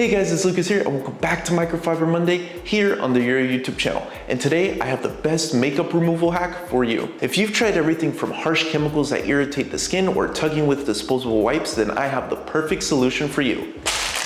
Hey guys, it's Lucas here and welcome back to Microfiber Monday here on the Eurow YouTube channel. And today I have the best makeup removal hack for you. If you've tried everything from harsh chemicals that irritate the skin or tugging with disposable wipes, then I have the perfect solution for you.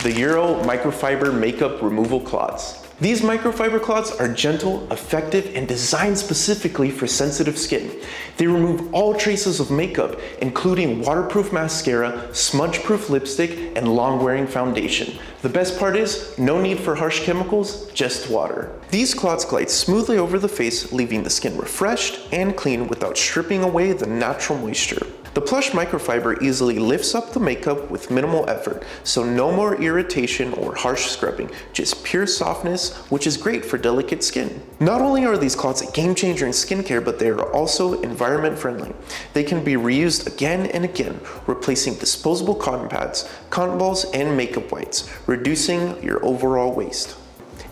The Eurow Microfiber Makeup Removal Cloths. These microfiber cloths are gentle, effective, and designed specifically for sensitive skin. They remove all traces of makeup, including waterproof mascara, smudge-proof lipstick, and long-wearing foundation. The best part is, no need for harsh chemicals, just water. These cloths glide smoothly over the face, leaving the skin refreshed and clean without stripping away the natural moisture. The plush microfiber easily lifts up the makeup with minimal effort, so no more irritation or harsh scrubbing, just pure softness, which is great for delicate skin. Not only are these cloths a game changer in skincare, but they are also environment friendly. They can be reused again and again, replacing disposable cotton pads, cotton balls, and makeup wipes, reducing your overall waste.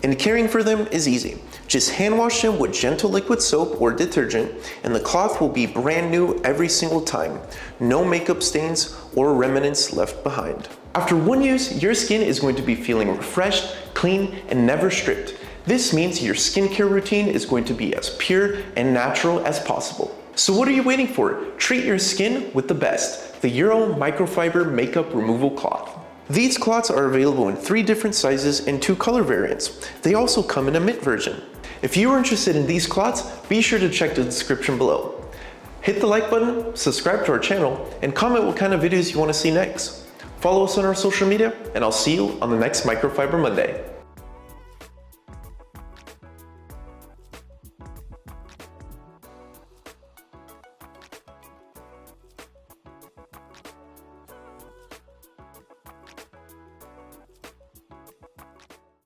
And caring for them is easy. Just hand wash them with gentle liquid soap or detergent, and the cloth will be brand new every single time. No makeup stains or remnants left behind. After one use, your skin is going to be feeling refreshed, clean, and never stripped. This means your skincare routine is going to be as pure and natural as possible. So what are you waiting for? Treat your skin with the best, the Eurow Microfiber Makeup Removal Cloth. These cloths are available in 3 different sizes and 2 color variants. They also come in a mint version. If you are interested in these cloths, be sure to check the description below. Hit the like button, subscribe to our channel, and comment what kind of videos you want to see next. Follow us on our social media, and I'll see you on the next Microfiber Monday.